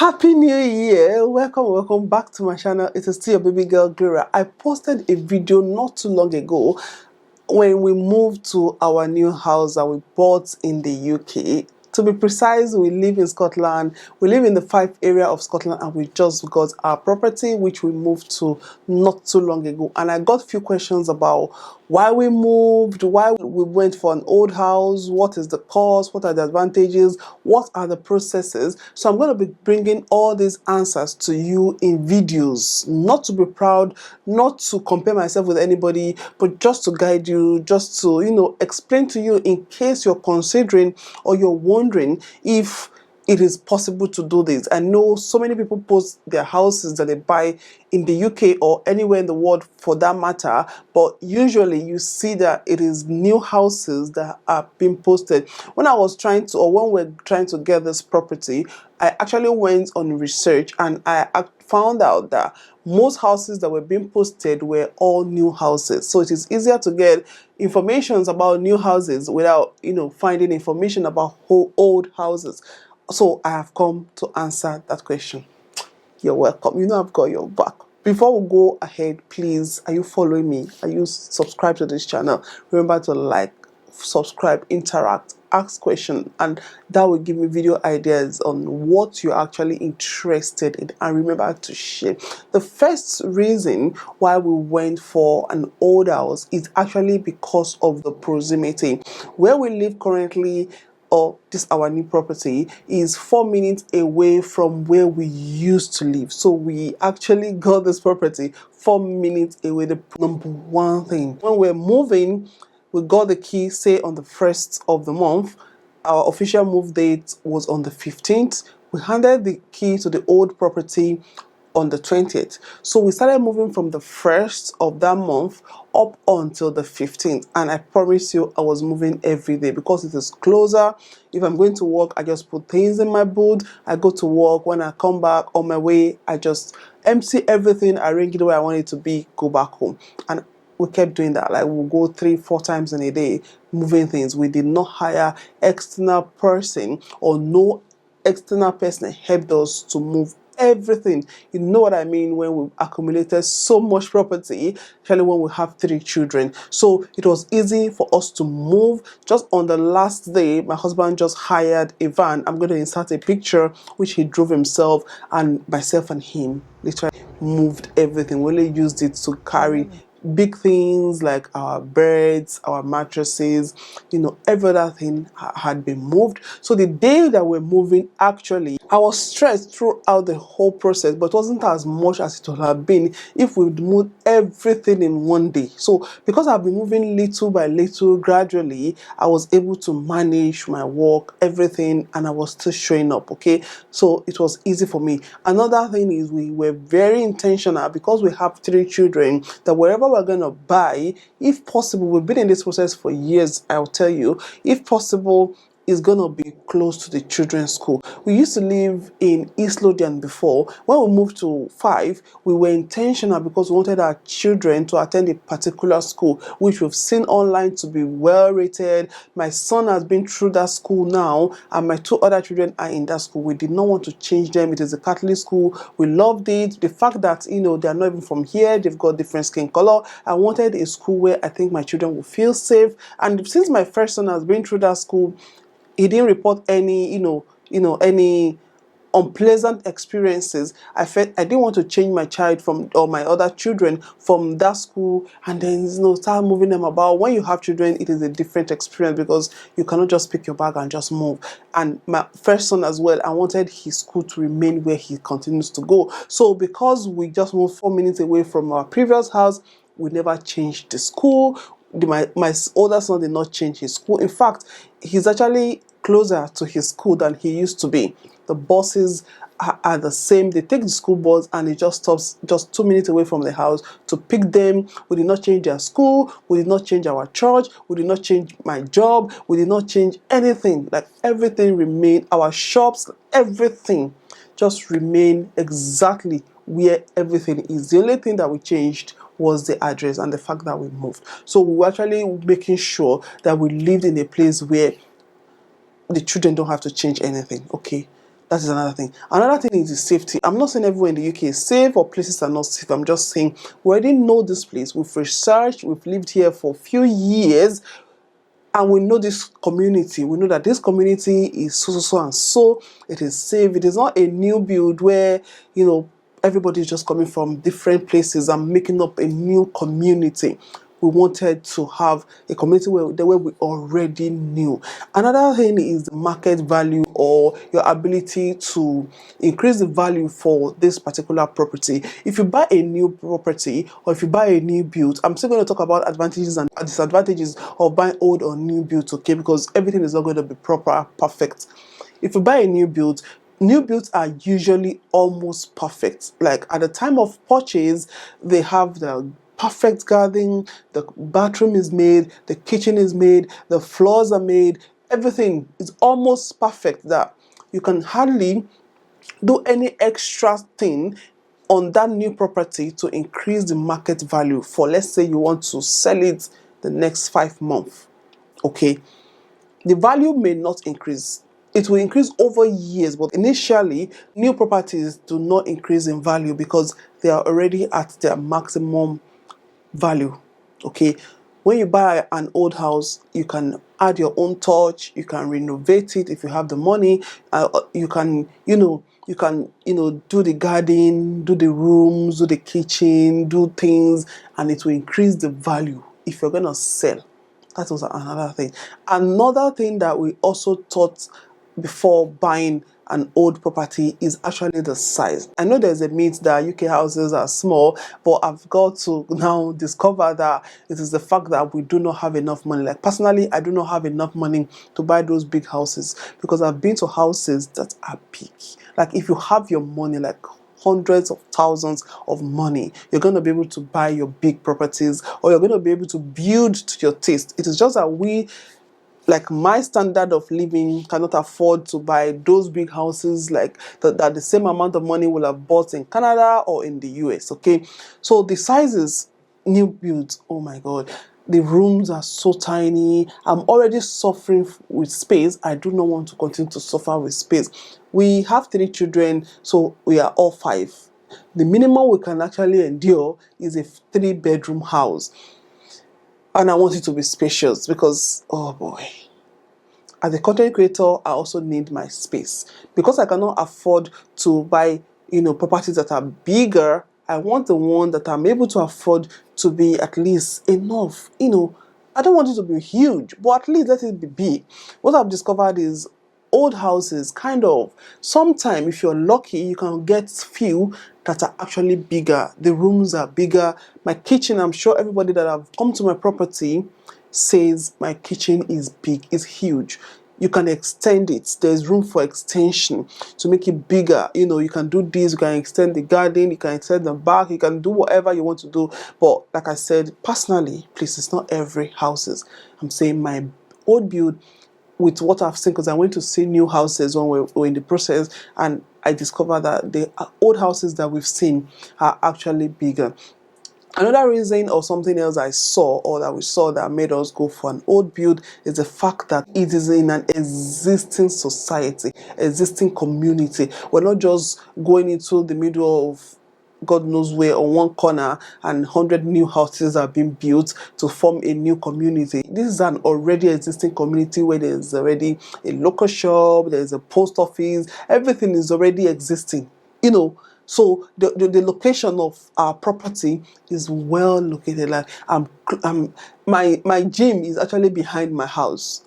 Happy New Year! Welcome back to my channel. It is still your baby girl Gloria. I posted a video not too long ago when we moved to our new house that we bought in the UK. To be precise, we live in Scotland. We live in the Fife area of Scotland, and we just got our property which we moved to not too long ago. And I got a few questions about why we moved, why we went for an old house, what is the cost, what are the advantages, what are the processes. So I'm going to be bringing all these answers to you in videos, not to be proud, not to compare myself with anybody, but just to guide you, just to explain to you in case you're considering or you're wondering if it is possible to do this. I know so many people post their houses that they buy in the UK or anywhere in the world for that matter, but usually you see that it is new houses that are being posted. When we're trying to get this property, I actually went on research and I found out that most houses that were being posted were all new houses. So it is easier to get information about new houses without finding information about old houses. So I have come to answer that question. You're welcome. I've got your back. Before we go ahead, please, are you following me? Are you subscribed to this channel? Remember to like, subscribe, interact, ask questions, and that will give me video ideas on what you're actually interested in. And remember to share. The first reason why we went for an old house is actually because of the proximity. Where we live currently, or this our new property, is 4 minutes away from where we used to live. So we actually got this property 4 minutes away. The number one thing, when we're moving, we got the key, say on the 1st of the month. Our official move date was on the 15th. We handed the key to the old property on the 20th. So we started moving from the 1st of that month up until the 15th. And I promise you, I was moving every day because it is closer. If I'm going to work, I just put things in my boot. I go to work. When I come back on my way, I just empty everything, arrange it the way I want it to be, go back home. And we kept doing that. Like, we'll go 3-4 times in a day moving things. We did not hire external person, or no external person helped us to move everything. You know what I mean? When we've accumulated so much property, especially when we have 3 children. So it was easy for us to move. Just on the last day, my husband just hired a van. I'm going to insert a picture which he drove himself, and myself and him literally moved everything. We only used it to carry big things like our beds, our mattresses, every other thing had been moved. So the day that we're moving, actually, I was stressed throughout the whole process, but it wasn't as much as it would have been if we'd moved everything in one day. So because I've been moving little by little, gradually, I was able to manage my work, everything, and I was still showing up, okay? So it was easy for me. Another thing is, we were very intentional because we have 3 children, that wherever we're going to buy, if possible, we've been in this process for years, I'll tell you, if possible, is going to be close to the children's school. We used to live in East Lothian before. When we moved to Fife, we were intentional because we wanted our children to attend a particular school, which we've seen online to be well rated. My son has been through that school now, and my 2 other children are in that school. We did not want to change them. It is a Catholic school. We loved it. The fact that, they are not even from here, they've got different skin color. I wanted a school where I think my children will feel safe. And since my first son has been through that school, he didn't report any, any unpleasant experiences. I felt I didn't want to change my child or my other children from that school, and then start moving them about. When you have children, it is a different experience because you cannot just pick your bag and just move. And my first son as well, I wanted his school to remain where he continues to go. So because we just moved 4 minutes away from our previous house, we never changed the school. My older son did not change his school. In fact, he's actually closer to his school than he used to be. The buses are the same. They take the school bus and it just stops just 2 minutes away from the house to pick them. We did not change their school. We did not change our church. We did not change my job. We did not change anything. Like, everything remained. Our shops, everything just remained exactly where everything is. The only thing that we changed was the address and the fact that we moved. So we were actually making sure that we lived in a place where the children don't have to change anything, okay? That is another thing. Another thing is the safety. I'm not saying everywhere in the UK is safe or places are not safe. I'm just saying we already know this place. We've researched, we've lived here for a few years, and we know this community. We know that this community is so and so. It is safe. It is not a new build where, everybody is just coming from different places and making up a new community. We wanted to have a community where we already knew. Another thing is the market value, or your ability to increase the value for this particular property. If you buy a new property or if you buy a new build, I'm still going to talk about advantages and disadvantages of buying old or new builds, okay? Because everything is not going to be perfect. If you buy a new build, new builds are usually almost perfect. Like at the time of purchase, they have the perfect garden, the bathroom is made, the kitchen is made, the floors are made, everything is almost perfect that you can hardly do any extra thing on that new property to increase the market value for, let's say you want to sell it the next 5 months. Okay, the value may not increase. It will increase over years, but initially, new properties do not increase in value because they are already at their maximum value. Okay, when you buy an old house, you can add your own touch, you can renovate it if you have the money. You can do the garden, do the rooms, do the kitchen, do things, and it will increase the value if you're gonna sell. That was another thing. Another thing that we also thought before buying an old property is actually the size. I know there's a myth that UK houses are small, but I've got to now discover that it is the fact that we do not have enough money. Like personally, I do not have enough money to buy those big houses because I've been to houses that are big. Like if you have your money, like hundreds of thousands of money, you're going to be able to buy your big properties, or you're going to be able to build to your taste. It is just that we, like my standard of living, cannot afford to buy those big houses like that the same amount of money will have bought in Canada or in the US. Okay, so the sizes, new builds, oh my god, the rooms are so tiny. I'm already suffering with space. I do not want to continue to suffer with space. We have 3 children, so we are all 5. The minimum we can actually endure is a 3-bedroom house. And I want it to be spacious because, oh boy, as a content creator, I also need my space. Because I cannot afford to buy, properties that are bigger. I want the one that I'm able to afford to be at least enough. I don't want it to be huge, but at least let it be big. What I've discovered is old houses, kind of, sometimes if you're lucky, you can get few that are actually bigger. The rooms are bigger. My kitchen, I'm sure everybody that have come to my property says my kitchen is big, is huge. You can extend it. There's room for extension to make it bigger. You can do this, you can extend the garden, you can extend the back, you can do whatever you want to do. But like I said, personally, please, it's not every houses. I'm saying my old build, with what I've seen, because I went to see new houses when we were in the process, and I discovered that the old houses that we've seen are actually bigger. Another reason or something else I saw, or that we saw, that made us go for an old build is the fact that it is in an existing society, existing community. We're not just going into the middle of God knows where, on one corner, and 100 new houses are being built to form a new community. This is an already existing community where there's already a local shop, there's a post office, everything is already existing. So the location of our property is well located. Like my gym is actually behind my house.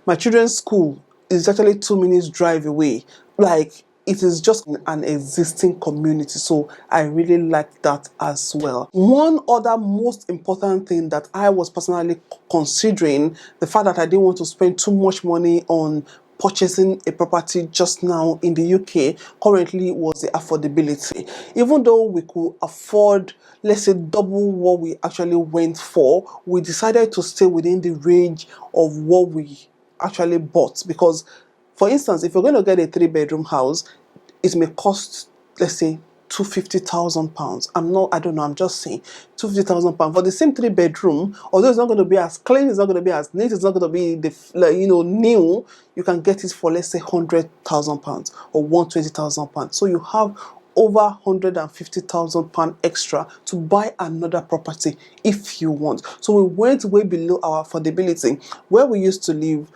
My children's school is actually 2 minutes drive away. Like it is just an existing community. So I really like that as well. One other most important thing that I was personally considering, the fact that I didn't want to spend too much money on purchasing a property just now in the UK currently, was the affordability. Even though we could afford, let's say, double what we actually went for, we decided to stay within the range of what we actually bought. Because, for instance, if you're going to get a 3-bedroom house, it may cost, let's say, £250,000. I don't know, I'm just saying £250,000 for the same 3 bedroom. Although it's not going to be as clean, it's not going to be as neat, it's not going to be new. You can get it for, let's say, £100,000 or £120,000. So you have over £150,000 extra to buy another property if you want. So we went way below our affordability. Where we used to live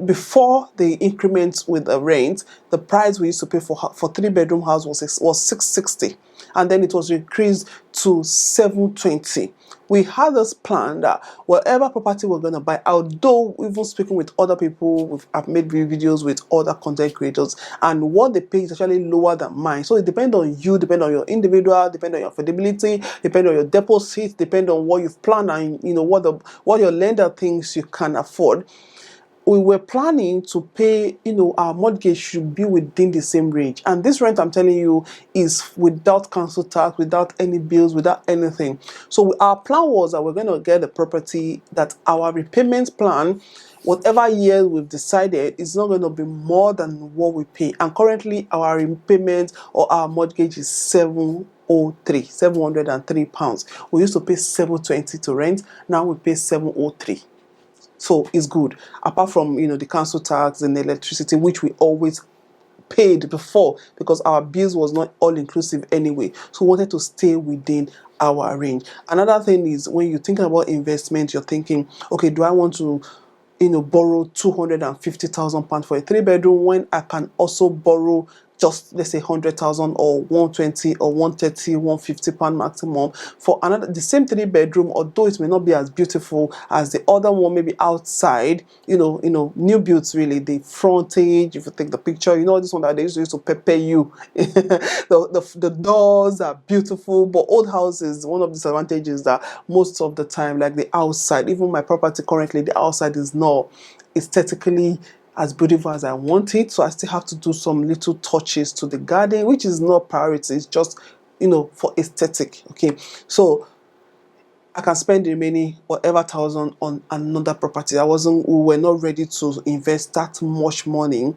before the increments with the rent, the price we used to pay for 3 bedroom house was 660, and then it was increased to 720. We had this plan that whatever property we're going to buy, although even speaking with other people, I've made videos with other content creators, and what they pay is actually lower than mine. So it depends on you, depends on your individual, depends on your affordability, depends on your deposit, depends on what you've planned, and what your lender thinks you can afford. We were planning to pay, our mortgage should be within the same range. And this rent, I'm telling you, is without council tax, without any bills, without anything. So our plan was that we're going to get a property that our repayment plan, whatever year we've decided, is not going to be more than what we pay. And currently, our repayment or our mortgage is £703. We used to pay £720 to rent. Now we pay £703. So it's good. Apart from, the council tax and the electricity, which we always paid before because our bills was not all inclusive anyway. So we wanted to stay within our range. Another thing is, when you're thinking about investment, you're thinking, okay, do I want to borrow £250,000 for a 3 bedroom when I can also borrow just, let's say, 100,000 or 120 or 130, £150 maximum for the same 3 bedroom, although it may not be as beautiful as the other one, maybe outside, new builds, really, the frontage, if you take the picture, this one that they used to pepper you. the doors are beautiful, but old houses, one of the disadvantages that most of the time, like the outside, even my property currently, the outside is not aesthetically as beautiful as I want it, so I still have to do some little touches to the garden, which is not priority. It's just, for aesthetic. Okay, so I can spend the remaining whatever thousand on another property. We were not ready to invest that much money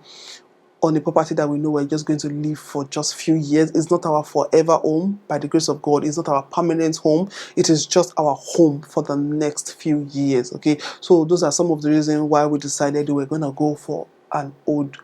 on a property that we know we're just going to live for just few years. It's not our forever home, by the grace of God. It's not our permanent home. It is just our home for the next few years. Okay, so those are some of the reasons why we decided we were going to go for an old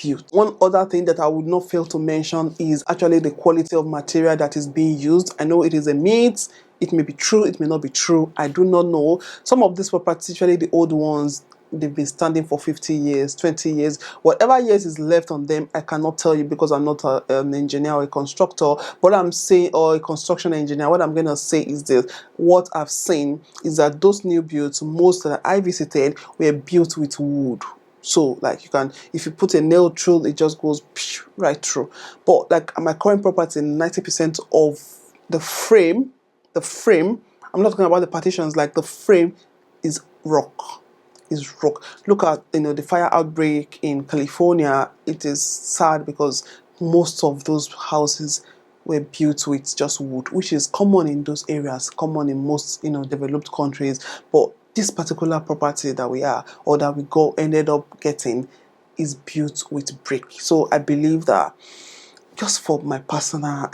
build. One other thing that I would not fail to mention is actually the quality of material that is being used. I know it is a myth. It may be true, it may not be true. I do not know. Some of these properties, especially the old ones, they've been standing for 50 years, 20 years, whatever years is left on them, I cannot tell you because I'm not an engineer or a constructor. What I'm saying, or a construction engineer, what I'm going to say is this: what I've seen is that those new builds, most that I visited, were built with wood. So, like, if you put a nail through, it just goes right through. But like my current property, 90% of the frame, I'm not talking about the partitions, like the frame is rock. Look at the fire outbreak in California. It is sad because most of those houses were built with just wood, which is common in those areas, common in most developed countries. But this particular property that we ended up getting is built with brick. So I believe that, just for my personal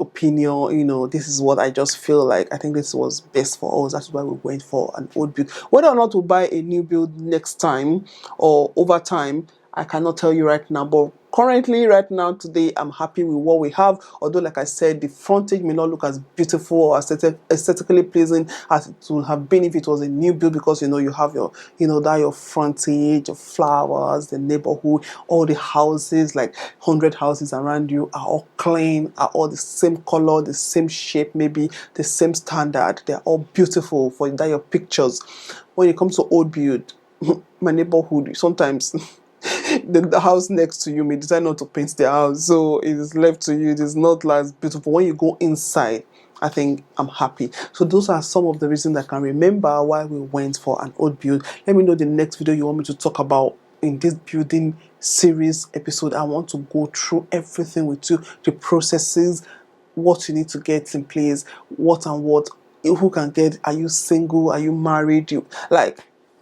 opinion, this is what I just feel like. I think this was best for us. That's why we went for an old build. Whether or not we buy a new build next time or over time, I cannot tell you right now. But currently, right now, today, I'm happy with what we have. Although, like I said, the frontage may not look as beautiful or aesthetically pleasing as it would have been if it was a new build, because you have your frontage, your flowers, the neighborhood, all the houses, like 100 houses around you, are all clean, are all the same color, the same shape, maybe the same standard. They're all beautiful for your pictures. When it comes to old build, my neighborhood, sometimes the house next to you may decide not to paint their house, so it is left to you. It is not as beautiful. When you go inside, I think I'm happy. So those are some of the reasons I can remember why we went for an old build. Let me know the next video you want me to talk about in this building series episode. I want to go through everything with you, the processes, what you need to get in place, what and what, who can get, are you single, are you married,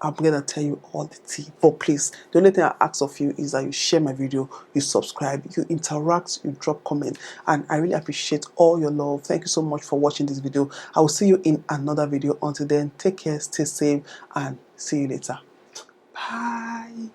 I'm gonna tell you all the tea. But please, the only thing I ask of you is that you share my video, you subscribe, you interact, you drop comment, and I really appreciate all your love. Thank you so much for watching this video. I will see you in another video. Until then, take care, stay safe, and see you later. Bye.